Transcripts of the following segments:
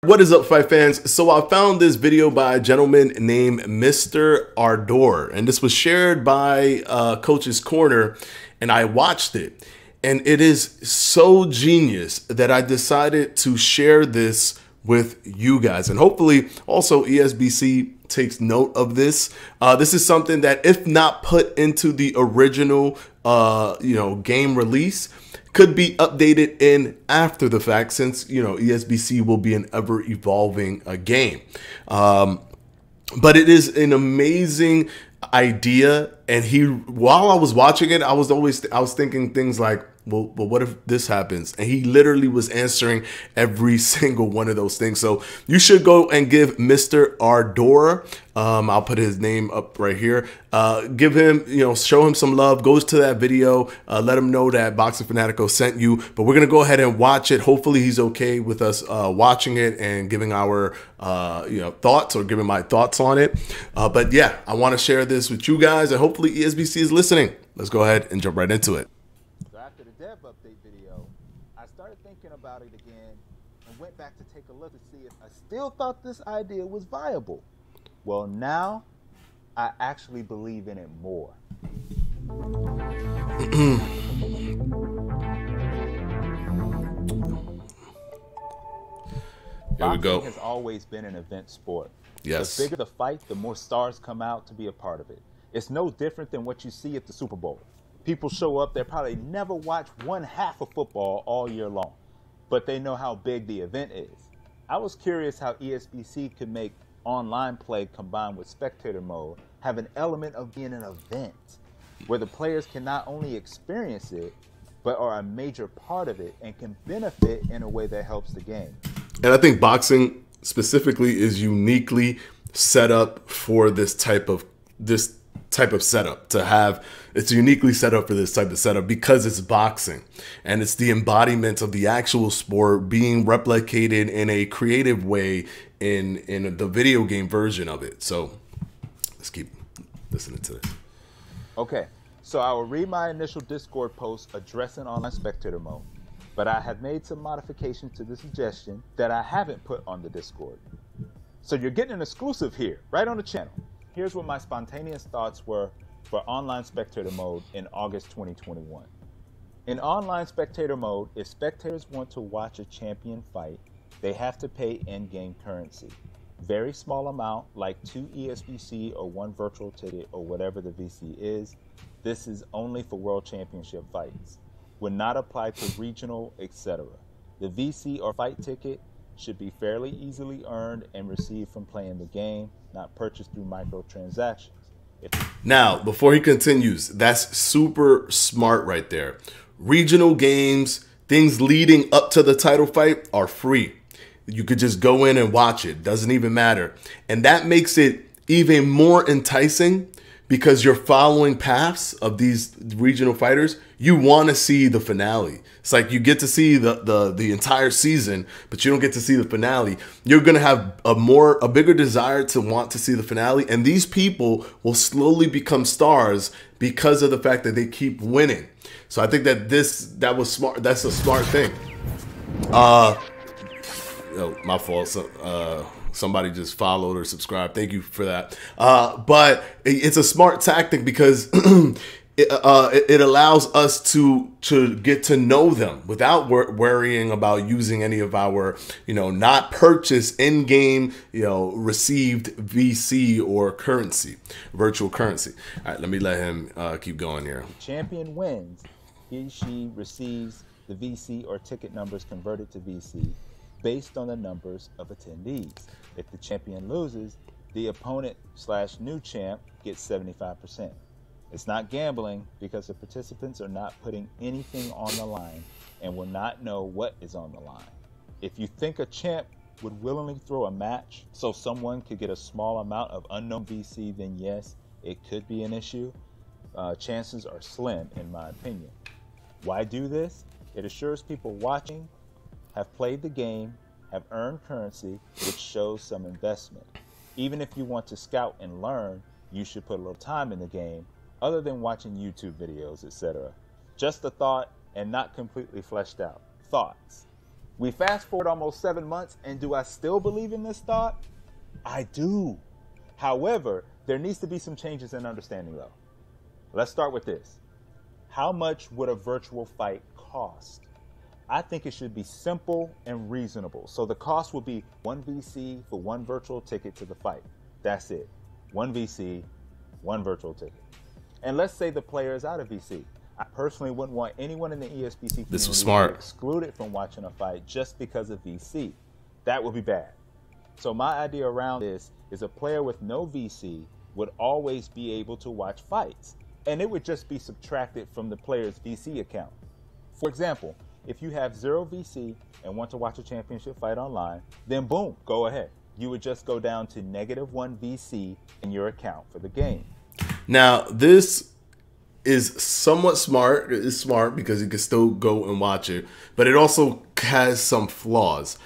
What is up, fight fans? So I found this video by a gentleman named Mr. Ardor, and this was shared by Coach's Corner, and I watched it, and it is so genius that I decided to share this with you guys, and hopefully also ESBC takes note of this. This is something that, if not put into the original game release, could be updated in after the fact, since ESBC will be an ever evolving game. But it is an amazing idea, and while I was watching it, I was thinking things like, well, what if this happens? And he literally was answering every single one of those things. So you should go and give Mr. Ardor, I'll put his name up right here, give him, show him some love. Goes to that video, let him know that Boxing Fanatico sent you. But we're gonna go ahead and watch it. Hopefully he's okay with us watching it and giving our thoughts, or giving my thoughts on it. But yeah, I want to share this with you guys, and hopefully ESBC is listening. Let's go ahead and jump right into it. After the dev update video, I started thinking about it again and went back to take a look to see if I still thought this idea was viable. Well, now I actually believe in it more. Here we go. Boxing has always been an event sport. Yes. The bigger the fight, the more stars come out to be a part of it. It's no different than what you see at the Super Bowl. People show up, they probably never watch one half of football all year long, but they know how big the event is. I was curious how ESBC could make online play combined with spectator mode have an element of being an event, where the players can not only experience it, but are a major part of it and can benefit in a way that helps the game. And I think boxing specifically is uniquely set up for this type of setup, to have. It's uniquely set up for this type of setup because it's boxing, and it's the embodiment of the actual sport being replicated in a creative way in the video game version of it. So let's keep listening to this. Okay, so I will read my initial Discord post addressing online spectator mode, but I have made some modifications to the suggestion that I haven't put on the Discord. So you're getting an exclusive here, right on the channel. Here's what my spontaneous thoughts were for online spectator mode in August 2021. In online spectator mode, if spectators want to watch a champion fight, they have to pay in-game currency. Very small amount, like 2 ESBC or 1 virtual ticket or whatever the VC is. This is only for World Championship fights. Would not apply to regional, etc. The VC or fight ticket should be fairly easily earned and received from playing the game, not purchased through microtransactions. Now, before he continues, that's super smart right there. Regional games, things leading up to the title fight, are free. You could just go in and watch it. Doesn't even matter. And that makes it even more enticing, because you're following paths of these regional fighters. You want to see the finale. It's like you get to see the entire season, but you don't get to see the finale. You're going to have a bigger desire to want to see the finale, and these people will slowly become stars because of the fact that they keep winning. So I think that that was smart. That's a smart thing. My fault. Somebody just followed or subscribed. Thank you for that. But it's a smart tactic, because it allows us to get to know them without worrying about using any of our, not purchased in-game, received VC or currency, virtual currency. All right, let me let him keep going here. Champion wins. She receives the VC or ticket numbers converted to VC based on the numbers of attendees. If the champion loses, the opponent/new champ gets 75%. It's not gambling, because the participants are not putting anything on the line and will not know what is on the line. If you think a champ would willingly throw a match so someone could get a small amount of unknown VC, then yes, it could be an issue. Chances are slim, in my opinion. Why do this? It assures people watching have played the game, have earned currency, which shows some investment. Even if you want to scout and learn, you should put a little time in the game, other than watching YouTube videos, etc. Just a thought, and not completely fleshed out. Thoughts. We fast forward almost 7 months, and do I still believe in this thought? I do. However, there needs to be some changes in understanding, though. Let's start with this. How much would a virtual fight cost? I think it should be simple and reasonable. So the cost will be 1 VC for 1 virtual ticket to the fight. That's it. 1 VC, 1 virtual ticket. And let's say the player is out of VC. I personally wouldn't want anyone in the ESBC community to be excluded from watching a fight just because of VC. That would be bad. So my idea around this is a player with no VC would always be able to watch fights, and it would just be subtracted from the player's VC account. For example, if you have 0 VC and want to watch a championship fight online, then boom, go ahead. You would just go down to -1 VC in your account for the game. Now, this is somewhat smart. It's smart because you can still go and watch it, but it also has some flaws.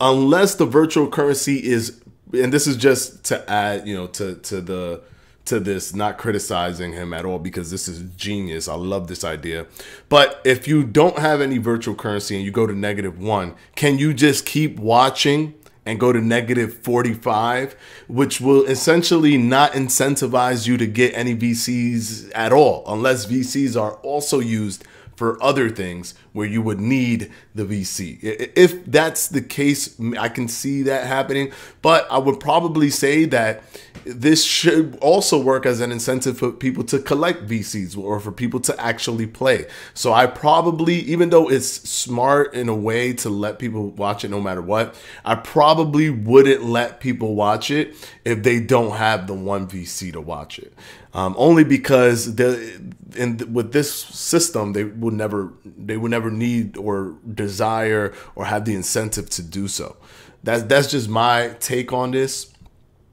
Unless the virtual currency is, and this is just to add, to this, not criticizing him at all, because this is genius. I love this idea. But if you don't have any virtual currency and you go to -1, can you just keep watching and go to -45, which will essentially not incentivize you to get any VCs at all, unless VCs are also used for other things where you would need the VC. If that's the case, I can see that happening, but I would probably say that this should also work as an incentive for people to collect VCs or for people to actually play. So I probably, even though it's smart in a way to let people watch it no matter what, I probably wouldn't let people watch it if they don't have the 1 VC to watch it. Only because with this system, they would never need or desire or have the incentive to do so. That's just my take on this.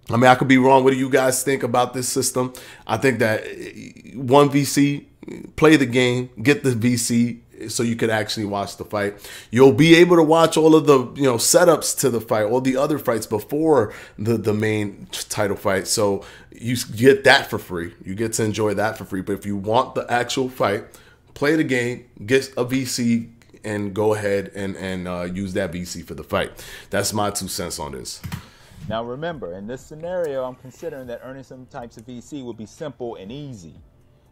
I mean, I could be wrong. What do you guys think about this system? I think that 1 VC, play the game, get the VC so you could actually watch the fight. You'll be able to watch all of the setups to the fight, all the other fights before the main title fight. So you get that for free. You get to enjoy that for free. But if you want the actual fight, play the game, get a VC, and go ahead and use that VC for the fight. That's my 2 cents on this. Now remember, in this scenario, I'm considering that earning some types of VC would be simple and easy.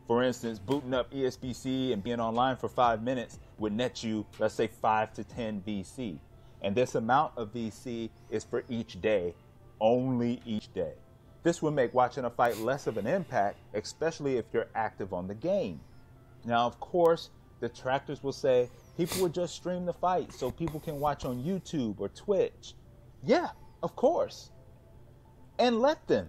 For instance, booting up ESBC and being online for 5 minutes would net you, let's say, 5 to 10 VC. And this amount of VC is for each day, only each day. This would make watching a fight less of an impact, especially if you're active on the game. Now, of course, detractors will say people would just stream the fight so people can watch on YouTube or Twitch. Yeah, of course. And let them.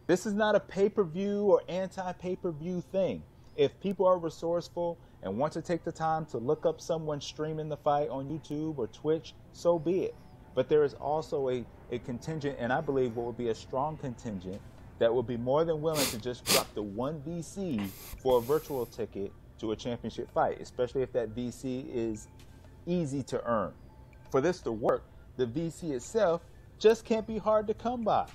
This is not a pay-per-view or anti-pay-per-view thing. If people are resourceful and want to take the time to look up someone streaming the fight on YouTube or Twitch, so be it. But there is also a contingent, and I believe what would be a strong contingent, that would be more than willing to just drop the 1 VC for a virtual ticket to a championship fight, especially if that VC is easy to earn. For this to work, the VC itself just can't be hard to come by.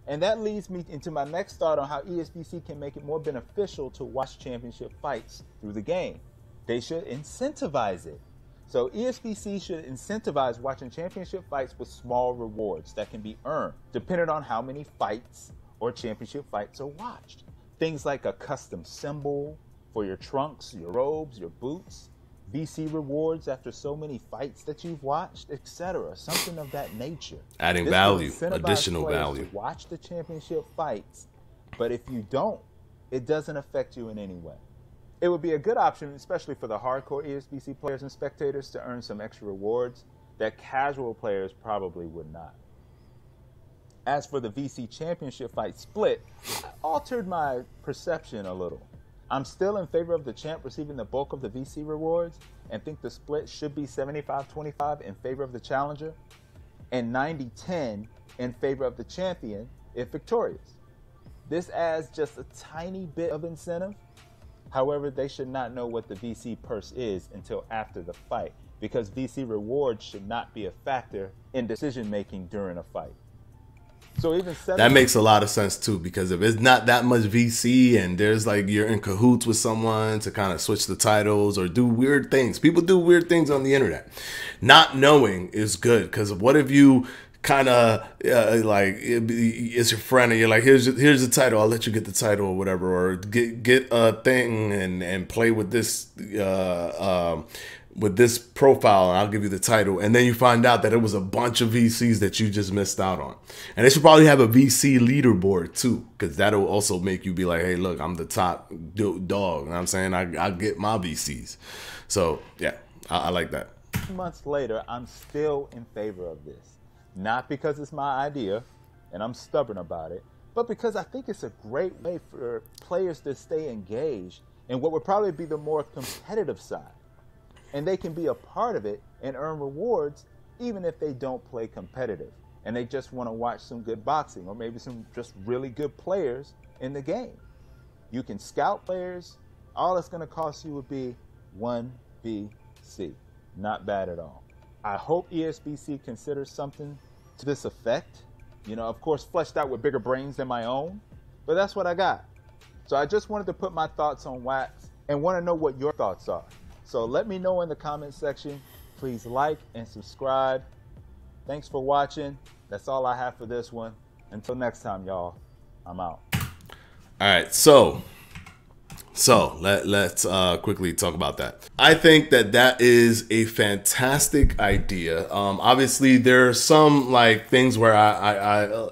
And that leads me into my next thought on how ESBC can make it more beneficial to watch championship fights through the game. They should incentivize it. So ESBC should incentivize watching championship fights with small rewards that can be earned, depending on how many fights or championship fights are watched. Things like a custom symbol for your trunks, your robes, your boots, VC rewards after so many fights that you've watched, etc. Something of that nature. Adding value, additional value. To watch the championship fights, but if you don't, it doesn't affect you in any way. It would be a good option, especially for the hardcore ESBC players and spectators, to earn some extra rewards that casual players probably would not. As for the VC championship fight split, I altered my perception a little. I'm still in favor of the champ receiving the bulk of the VC rewards and think the split should be 75-25 in favor of the challenger and 90-10 in favor of the champion if victorious. This adds just a tiny bit of incentive. However, they should not know what the VC purse is until after the fight, because VC rewards should not be a factor in decision making during a fight. So even that makes a lot of sense too, because if it's not that much VC and there's like you're in cahoots with someone to kind of switch the titles or do weird things. People do weird things on the internet. Not knowing is good, because what if you kind of like it's your friend and you're like, here's the title, I'll let you get the title or whatever, or get a thing and play with this profile and I'll give you the title, and then you find out that it was a bunch of VCs that you just missed out on. And they should probably have a VC leaderboard too, because that'll also make you be like, hey, look, I'm the top dog, you know what I'm saying? I get my VCs. So yeah, I like that. Months later, I'm still in favor of this. Not because it's my idea and I'm stubborn about it, but because I think it's a great way for players to stay engaged in what would probably be the more competitive side. And they can be a part of it and earn rewards even if they don't play competitive and they just want to watch some good boxing or maybe some just really good players in the game. You can scout players. All it's going to cost you would be 1 VC. Not bad at all. I hope ESBC considers something to this effect. You know, of course, fleshed out with bigger brains than my own, but that's what I got. So I just wanted to put my thoughts on wax and want to know what your thoughts are. So let me know in the comment section. Please like and subscribe. Thanks for watching. That's all I have for this one. Until next time, y'all, I'm out. All right, so let's quickly talk about that. I think that is a fantastic idea. Obviously, there are some like things where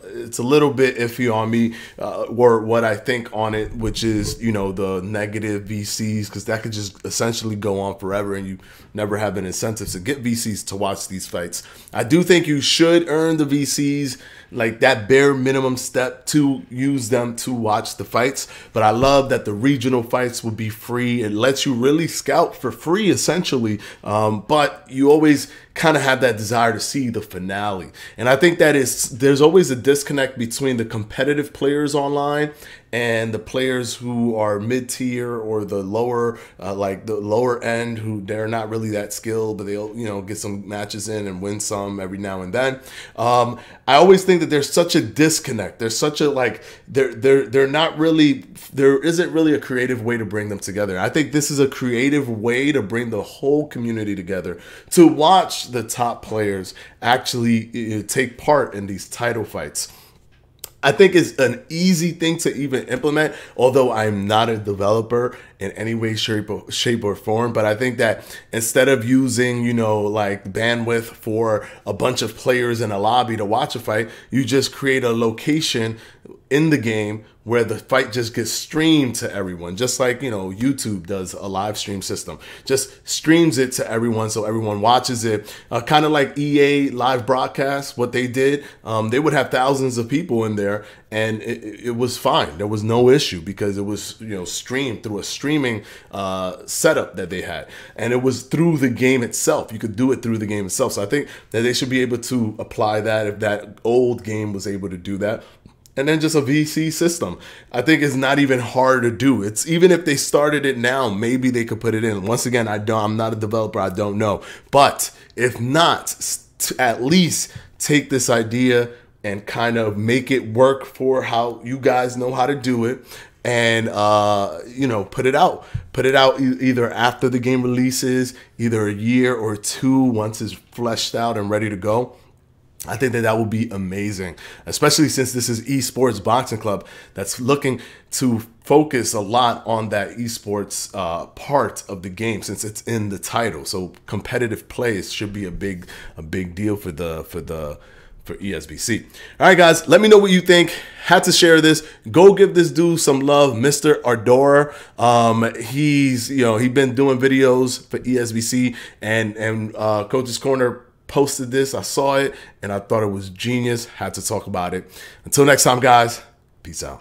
it's a little bit iffy on me, or what I think on it, which is, you know, the negative VCs, because that could just essentially go on forever and you never have an incentive to get VCs to watch these fights. I do think you should earn the VCs, like that bare minimum step to use them to watch the fights. But I love that the regional fights will be free. It lets you really scout for free, essentially. But you always kind of have that desire to see the finale. And I think that there's always a disconnect between the competitive players online and the players who are mid-tier or the lower, like the lower end, who they're not really that skilled, but they'll, you know, get some matches in and win some every now and then. I always think that there's such a disconnect. There's such a, like, they're not really, there isn't really a creative way to bring them together. I think this is a creative way to bring the whole community together to watch the top players actually take part in these title fights. I think it's an easy thing to even implement, although I'm not a developer in any way, shape or form. But I think that instead of using, you know, like bandwidth for a bunch of players in a lobby to watch a fight, you just create a location in the game where the fight just gets streamed to everyone, just like, you know, YouTube does a live stream system, just streams it to everyone so everyone watches it. Kind of like EA live broadcast, what they did, they would have thousands of people in there and it was fine. There was no issue because it was, you know, streamed through a streaming setup that they had, and it was through the game itself. You could do it through the game itself. So I think that they should be able to apply that if that old game was able to do that. And then just a VC system. I think it's not even hard to do. It's even if they started it now, maybe they could put it in. Once again, I'm not a developer. I don't know. But if not, at least take this idea and kind of make it work for how you guys know how to do it. And, you know, put it out either after the game releases, either a year or two, once it's fleshed out and ready to go. I think that would be amazing, especially since this is Esports Boxing Club that's looking to focus a lot on that esports part of the game, since it's in the title. So competitive plays should be a big deal for ESBC. All right, guys, let me know what you think. Had to share this. Go give this dude some love, Mr. Ardora. He's been doing videos for ESBC and Coach's Corner posted this. I saw it and I thought it was genius. Had to talk about it. Until next time, guys, peace out.